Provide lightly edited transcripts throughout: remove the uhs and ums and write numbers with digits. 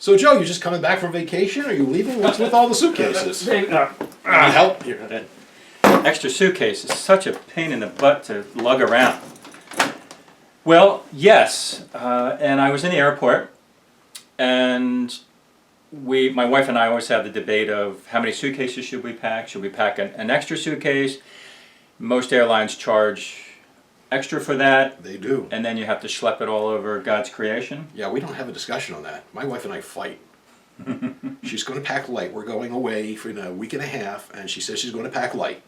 So Joe, you just coming back from vacation? Are you leaving? What's with all the suitcases? Need help? Here. That extra suitcase is such a pain in the butt to lug around. Well, yes, and I was in the airport, and my wife and I always have the debate of how many suitcases should we pack? Should we pack an extra suitcase? Most airlines charge extra for that. They do. And then you have to schlep it all over God's creation. Yeah, we don't have a discussion on that. My wife and I fight. She's going to pack light. We're going away for a week and a half, and she says she's going to pack light.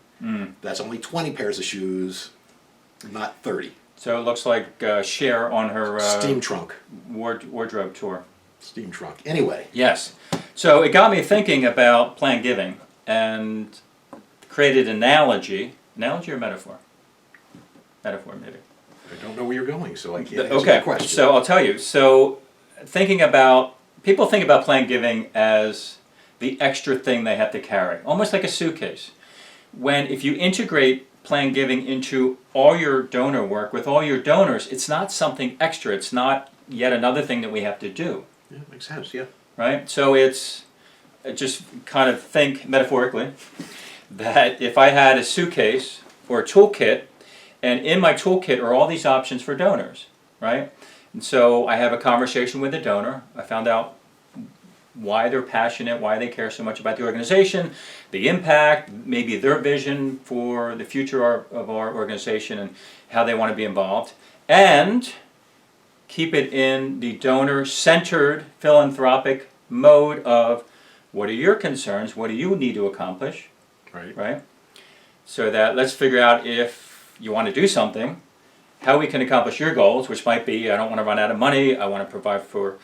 That's only 20 pairs of shoes, not 30. So it looks like Cher on her Steam trunk. wardrobe tour. Steam trunk. Anyway. Yes. So it got me thinking about planned giving and created an analogy. Analogy or metaphor? Metaphor, maybe. I don't know where you're going, so I can't answer Okay, that question. so I'll tell you. So people think about planned giving as the extra thing they have to carry, almost like a suitcase. If you integrate planned giving into all your donor work with all your donors, it's not something extra. It's not yet another thing that we have to do. Yeah, makes sense, yeah. Right? So it's just kind of think metaphorically that if I had a suitcase or a toolkit, and in my toolkit are all these options for donors, right? And so I have a conversation with a donor. I found out why they're passionate, why they care so much about the organization, the impact, maybe their vision for the future of our organization and how they want to be involved. And keep it in the donor-centered philanthropic mode of what are your concerns, what do you need to accomplish, right? So that let's figure out if you want to do something, how we can accomplish your goals, which might be I don't want to run out of money, I want to provide for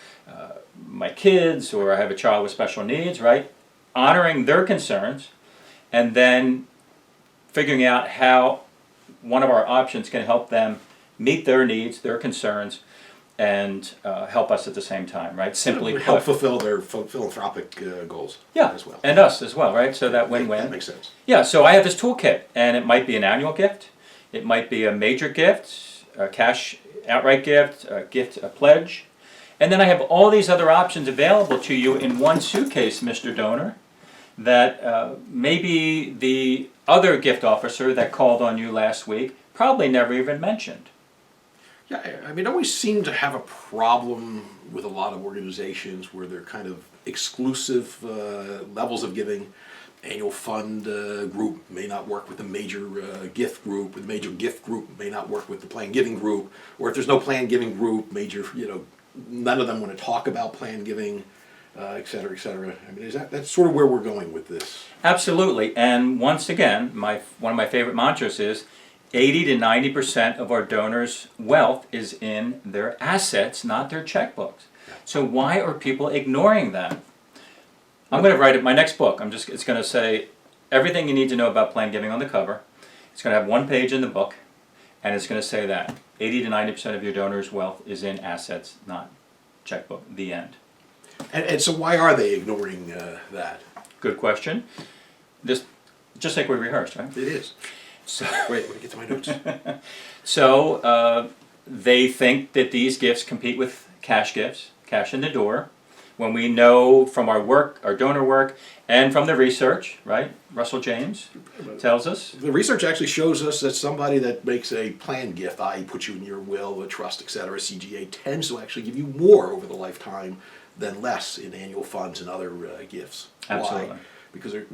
my kids, or I have a child with special needs, right? Honoring their concerns, and then figuring out how one of our options can help them meet their needs, their concerns, and help us at the same time, right? Simply help fulfill their philanthropic goals as well. And us as well, right? So that win-win. That makes sense. Yeah, so I have this toolkit, and it might be an annual gift, it might be a major gift, a cash outright gift, a pledge, and then I have all these other options available to you in one suitcase, Mr. Donor, that maybe the other gift officer that called on you last week probably never even mentioned. Yeah, I mean, I always seem to have a problem with a lot of organizations where they're kind of exclusive levels of giving. Annual fund group may not work with the major gift group, or the major gift group may not work with the planned giving group, or if there's no planned giving group, none of them want to talk about planned giving, et cetera, et cetera. I mean, that's sort of where we're going with this. Absolutely, and once again, one of my favorite mantras is 80 to 90% of our donors' wealth is in their assets, not their checkbooks. So why are people ignoring that? I'm going to write it, my next book, it's going to say everything you need to know about planned giving on the cover. It's going to have one page in the book, and it's going to say that 80 to 90% of your donors' wealth is in assets, not checkbook. The end. And so why are they ignoring that? Good question. This, just like we rehearsed, right? It is. So, wait, let me get to my notes. So they think that these gifts compete with cash gifts, cash in the door. When we know from our work, our donor work, and from the research, right? Russell James tells us. The research actually shows us that somebody that makes a planned gift, i.e. puts you in your will, a trust, etc., CGA, tends to actually give you more over the lifetime than less in annual funds and other gifts. Absolutely. Why?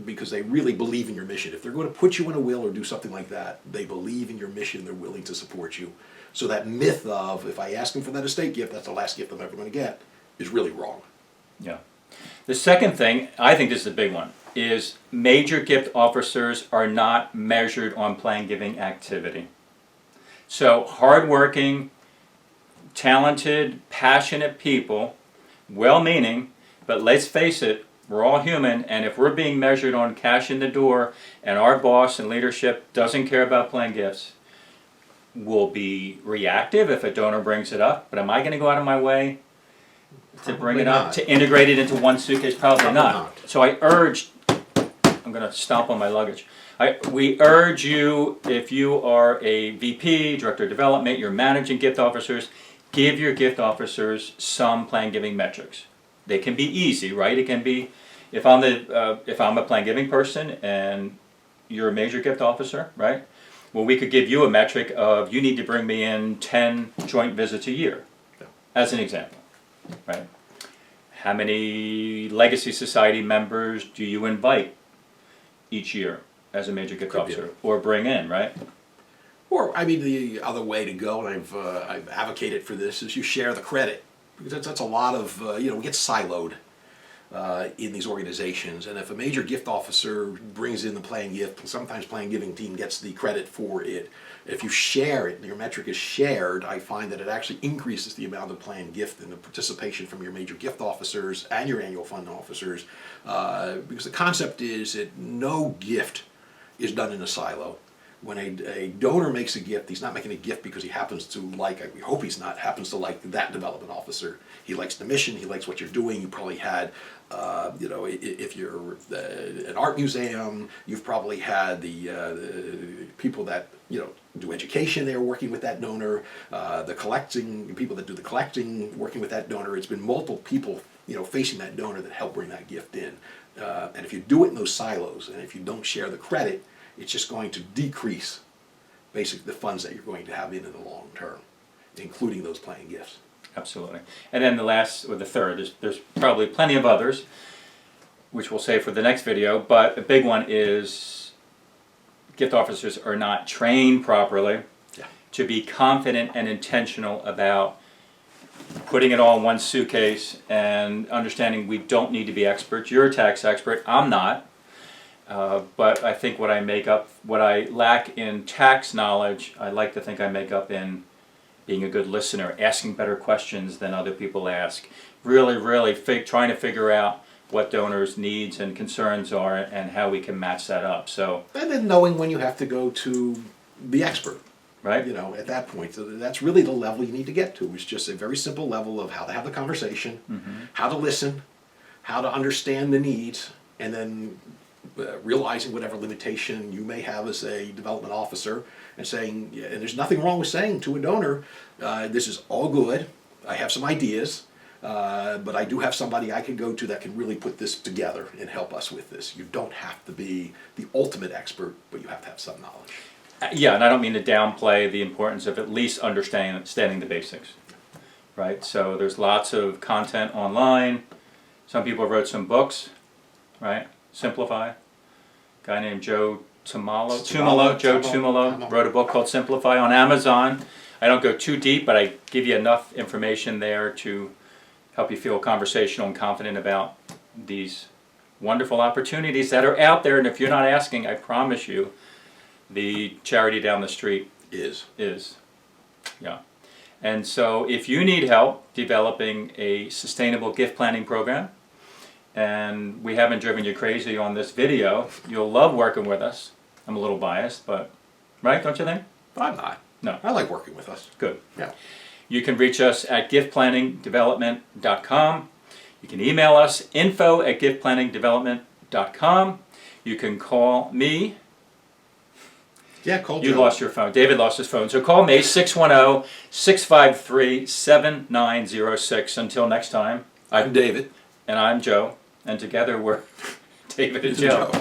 Because they really believe in your mission. If they're going to put you in a will or do something like that, they believe in your mission, they're willing to support you. So that myth of, if I ask them for that estate gift, that's the last gift I'm ever going to get, is really wrong. Yeah. The second thing, I think this is a big one, is major gift officers are not measured on planned giving activity. So hardworking, talented, passionate people, well-meaning, but let's face it, we're all human, and if we're being measured on cash in the door and our boss and leadership doesn't care about planned gifts, we'll be reactive if a donor brings it up, but am I going to go out of my way to bring it up, to integrate it into one suitcase? Probably not. So I urge, I'm going to stomp on my luggage. We urge you, if you are a VP, Director of Development, you're managing gift officers, give your gift officers some planned giving metrics. They can be easy, right? It can be, if I'm a plan giving person and you're a major gift officer, right? Well, we could give you a metric of you need to bring me in 10 joint visits a year, as an example, right? How many Legacy Society members do you invite each year as a major gift officer, or bring in, right? Or, I mean, the other way to go, and I've advocated for this, is you share the credit. Because that's a lot of, we get siloed in these organizations. And if a major gift officer brings in the plan gift, sometimes plan giving team gets the credit for it. If you share it, and your metric is shared, I find that it actually increases the amount of plan gift and the participation from your major gift officers and your annual fund officers. Because the concept is that no gift is done in a silo. When a donor makes a gift, he's not making a gift because he happens to like, we hope he's not, happens to like that development officer. He likes the mission, he likes what you're doing. You probably had, if you're an art museum, you've probably had the people that, do education there working with that donor, the collecting, people that do the collecting working with that donor. It's been multiple people, facing that donor that help bring that gift in. And if you do it in those silos, and if you don't share the credit, it's just going to decrease basically the funds that you're going to have in the long term, including those plan gifts. Absolutely. And then the last, or the third, there's probably plenty of others, which we'll save for the next video, but a big one is gift officers are not trained properly to be confident and intentional about putting it all in one suitcase and understanding we don't need to be experts. You're a tax expert, I'm not. But I think what I lack in tax knowledge, I like to think I make up in being a good listener, asking better questions than other people ask. Really trying to figure out what donors' needs and concerns are and how we can match that up. So, and then knowing when you have to go to the expert. Right. At that point. So that's really the level you need to get to. It's just a very simple level of how to have the conversation, how to listen, how to understand the needs, and then realizing whatever limitation you may have as a development officer and saying, and there's nothing wrong with saying to a donor, this is all good, I have some ideas, but I do have somebody I can go to that can really put this together and help us with this. You don't have to be the ultimate expert, but you have to have some knowledge. Yeah, and I don't mean to downplay the importance of at least understanding the basics, right? So there's lots of content online. Some people wrote some books, right? Simplify. A guy named Joe Tumalo wrote a book called Simplify on Amazon. I don't go too deep, but I give you enough information there to help you feel conversational and confident about these wonderful opportunities that are out there. And if you're not asking, I promise you, the charity down the street is. Yeah. And so if you need help developing a sustainable gift planning program, and we haven't driven you crazy on this video, you'll love working with us. I'm a little biased, but, right, don't you think? I'm not. No. I like working with us. Good. Yeah. You can reach us at giftplanningdevelopment.com. You can email us, info@giftplanningdevelopment.com. You can call me. Yeah, call You Joe. lost your phone. David lost his phone. So call me, 610-653-7906. Until next time, I'm David. And I'm Joe. And together we're David and Joe.